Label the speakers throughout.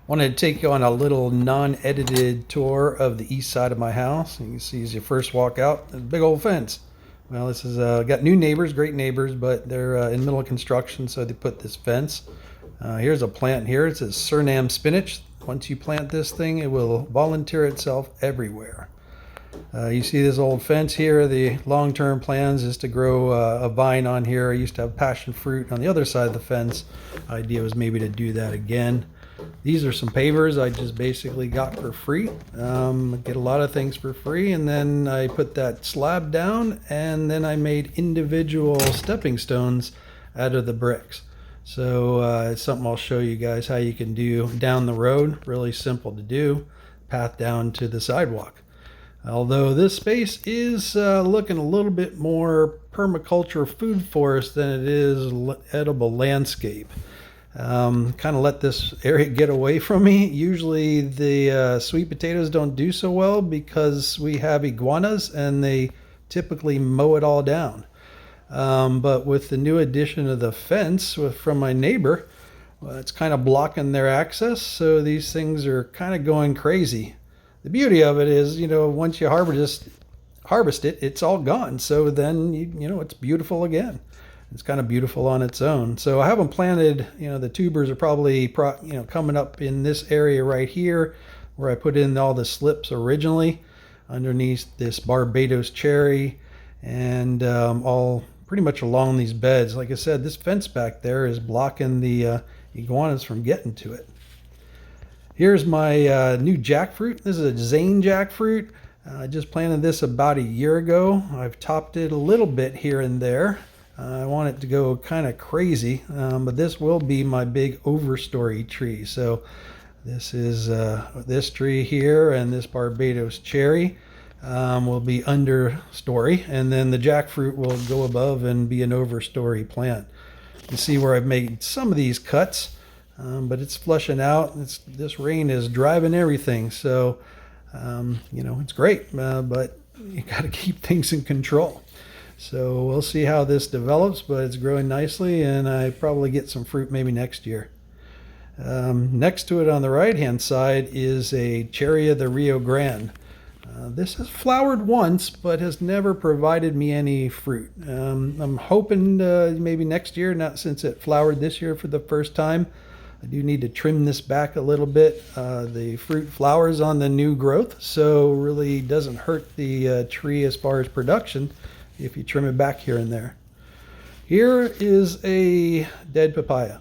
Speaker 1: Wanted to take you on a little non-edited tour of the east side of my house. You can see as you first walk out, a big old fence. Well, this is got new neighbors, great neighbors, but they're in middle of construction, so they put this fence. Here's a plant here. It says Suriname spinach. Once you plant this thing, it will volunteer itself everywhere. You see this old fence here. The long-term plans is to grow a vine on here. I used to have passion fruit on the other side of the fence. Idea was maybe to do that again. These are some pavers I just basically got for free. Get a lot of things for free, and then I put that slab down, and then I made individual stepping stones out of the bricks. So it's something I'll show you guys how you can do down the road. Really simple to do. Path down to the sidewalk. Although this space is looking a little bit more permaculture food forest than it is edible landscape. Kind of let this area get away from me. Usually the sweet potatoes don't do so well because we have iguanas and they typically mow it all down. But with the new addition of the fence from my neighbor, it's kind of blocking their access, so these things are kind of going crazy. The beauty of it is, once you harvest it, it's all gone. So then, it's beautiful again. It's kind of beautiful on its own. So I haven't planted, the tubers are probably, coming up in this area right here where I put in all the slips originally underneath this Barbados cherry and all pretty much along these beds. Like I said, this fence back there is blocking the iguanas from getting to it. Here's my new jackfruit. This is a Zane jackfruit. I just planted this about a year ago. I've topped it a little bit here and there. I want it to go kind of crazy, but this will be my big overstory tree. So this is this tree here, and this Barbados cherry will be understory, and then the jackfruit will go above and be an overstory plant. You see where I've made some of these cuts. But it's flushing out. This rain is driving everything, so it's great, but you got to keep things in control. So we'll see how this develops, but it's growing nicely, and I probably get some fruit maybe next year. Next to it on the right hand side is a cherry of the Rio Grande. This has flowered once, but has never provided me any fruit. I'm hoping maybe next year, not since it flowered this year for the first time. I do need to trim this back a little bit. The fruit flowers on the new growth, so really doesn't hurt the tree as far as production if you trim it back here and there. Here is a dead papaya.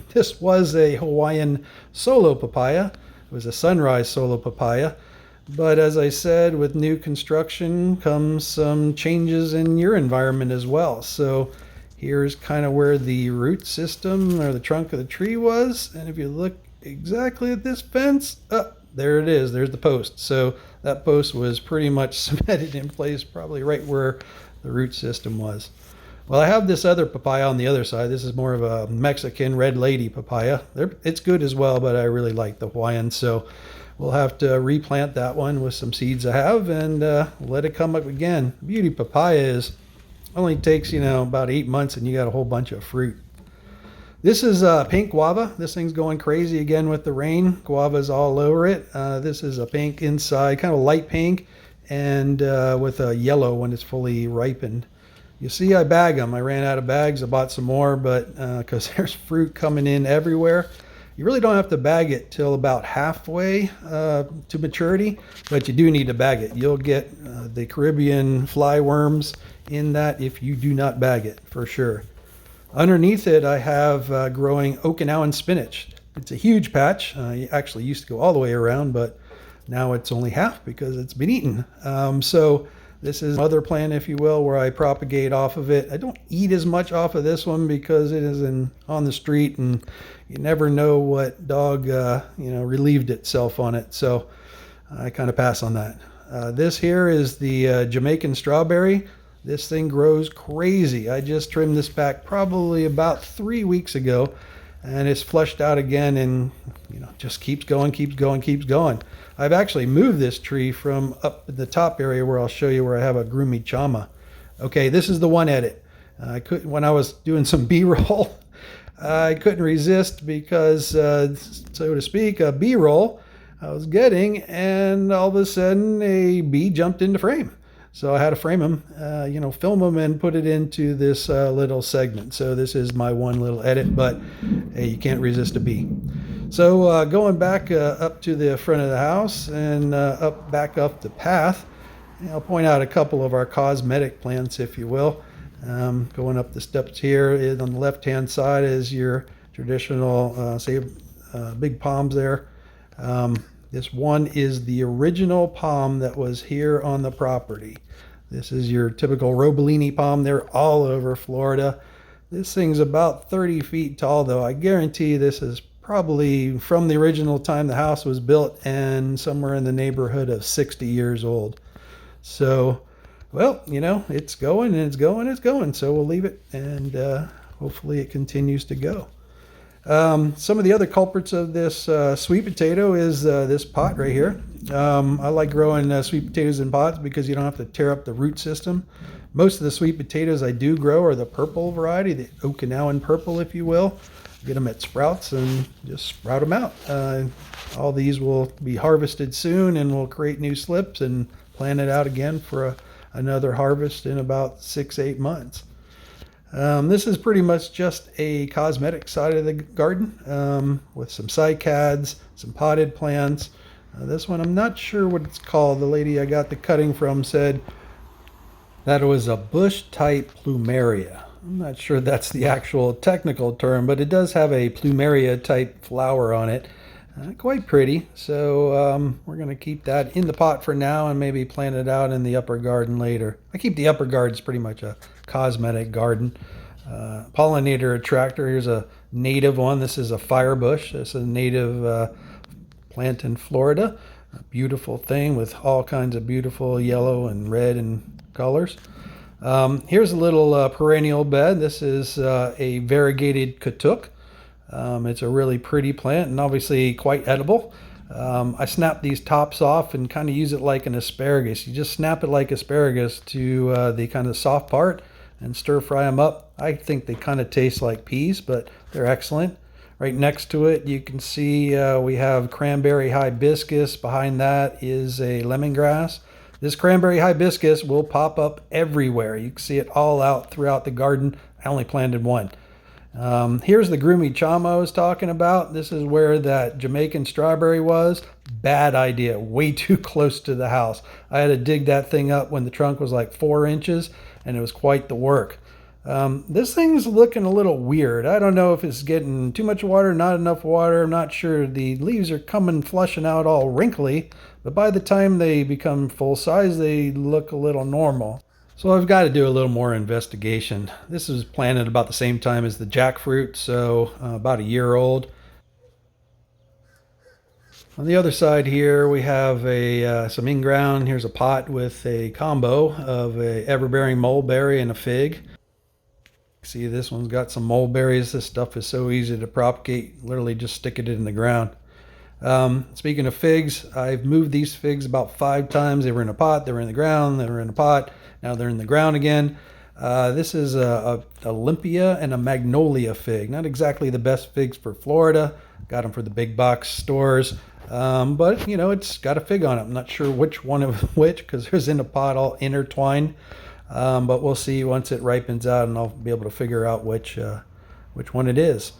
Speaker 1: This was a Hawaiian solo papaya. It was a sunrise solo papaya. But as I said, with new construction comes some changes in your environment as well. So here's kind of where the root system or the trunk of the tree was. And if you look exactly at this fence, there it is. There's the post. So that post was pretty much cemented in place probably right where the root system was. Well, I have this other papaya on the other side. This is more of a Mexican red lady papaya. It's good as well, but I really like the Hawaiian. So we'll have to replant that one with some seeds I have and let it come up again. Beauty papaya is only takes, about 8 months and you got a whole bunch of fruit. This is pink guava. This thing's going crazy again with the rain. Guava's all over it. This is a pink inside, kind of light pink, and with a yellow when it's fully ripened. You see, I bag them. I ran out of bags. I bought some more, but because there's fruit coming in everywhere. You really don't have to bag it till about halfway to maturity, but you do need to bag it. You'll get the Caribbean fly worms in that if you do not bag it, for sure. Underneath it, I have growing Okinawan spinach. It's a huge patch. It actually used to go all the way around, but now it's only half because it's been eaten. So this is another plant, if you will, where I propagate off of it. I don't eat as much off of this one because it is on the street, and you never know what dog relieved itself on it. So I kind of pass on that. This here is the Jamaican strawberry. This thing grows crazy. I just trimmed this back probably about 3 weeks ago, and it's flushed out again and just keeps going. I've actually moved this tree from up the top area where I'll show you where I have a groomy chama. Okay, this is the one edit. When I was doing some B-roll, I couldn't resist because, so to speak, a B-roll I was getting, and all of a sudden a bee jumped into frame. So I had to frame them, film them and put it into this little segment. So this is my one little edit, but hey, you can't resist a bee. So going back up to the front of the house and back up the path, I'll point out a couple of our cosmetic plants, if you will. Going up the steps here, on the left-hand side is your traditional, big palms there. This one is the original palm that was here on the property. This is your typical Robolini palm. They're all over Florida. This thing's about 30 feet tall, though. I guarantee this is probably from the original time the house was built and somewhere in the neighborhood of 60 years old. So, well, it's going and it's going, it's going. So we'll leave it, and hopefully it continues to go. Some of the other culprits of this sweet potato is this pot right here. I like growing sweet potatoes in pots because you don't have to tear up the root system. Most of the sweet potatoes I do grow are the purple variety, the Okinawan purple, if you will. Get them at Sprouts and just sprout them out. All these will be harvested soon, and we'll create new slips and plant it out again for another harvest in about 6-8 months. This is pretty much just a cosmetic side of the garden with some cycads, some potted plants. This one, I'm not sure what it's called. The lady I got the cutting from said that it was a bush type plumeria. I'm not sure that's the actual technical term, but it does have a plumeria type flower on it. Quite pretty. So we're going to keep that in the pot for now and maybe plant it out in the upper garden later. I keep the upper garden as pretty much a cosmetic garden. Pollinator attractor. Here's a native one. This is a firebush. This is a native plant in Florida. A beautiful thing with all kinds of beautiful yellow and red and colors. Here's a little perennial bed. This is a variegated katuk. It's a really pretty plant and obviously quite edible. I snap these tops off and kind of use it like an asparagus. You just snap it like asparagus to the kind of soft part and stir fry them up. I think they kind of taste like peas, but they're excellent. Right next to it, you can see we have cranberry hibiscus. Behind that is a lemongrass. This cranberry hibiscus will pop up everywhere. You can see it all out throughout the garden. I only planted one. Here's the Groomy Chama I was talking about. This is where that Jamaican strawberry was. Bad idea. Way too close to the house. I had to dig that thing up when the trunk was like 4 inches, and it was quite the work. This thing's looking a little weird. I don't know if it's getting too much water, not enough water. I'm not sure. The leaves are coming flushing out all wrinkly, but by the time they become full size, they look a little normal. So I've got to do a little more investigation. This was planted about the same time as the jackfruit, so about a year old. On the other side here, we have some in-ground. Here's a pot with a combo of a ever-bearing mulberry and a fig. See, this one's got some mulberries. This stuff is so easy to propagate. Literally just stick it in the ground. Speaking of figs, I've moved these figs about 5 times. They were in a pot, they were in the ground, they were in a pot. Now they're in the ground again. This is a Olympia and a Magnolia fig. Not exactly the best figs for Florida. Got them for the big box stores. But, it's got a fig on it. I'm not sure which one of which because it was in a pot all intertwined. But we'll see once it ripens out, and I'll be able to figure out which one it is.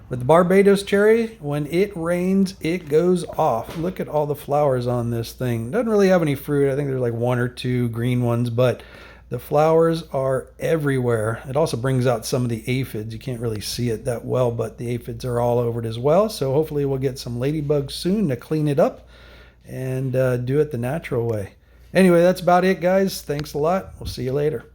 Speaker 1: But the Barbados cherry, when it rains, it goes off. Look at all the flowers on this thing. Doesn't really have any fruit. I think there's like 1 or 2 green ones, but the flowers are everywhere. It also brings out some of the aphids. You can't really see it that well, but the aphids are all over it as well. So hopefully we'll get some ladybugs soon to clean it up and do it the natural way. Anyway, that's about it, guys. Thanks a lot. We'll see you later.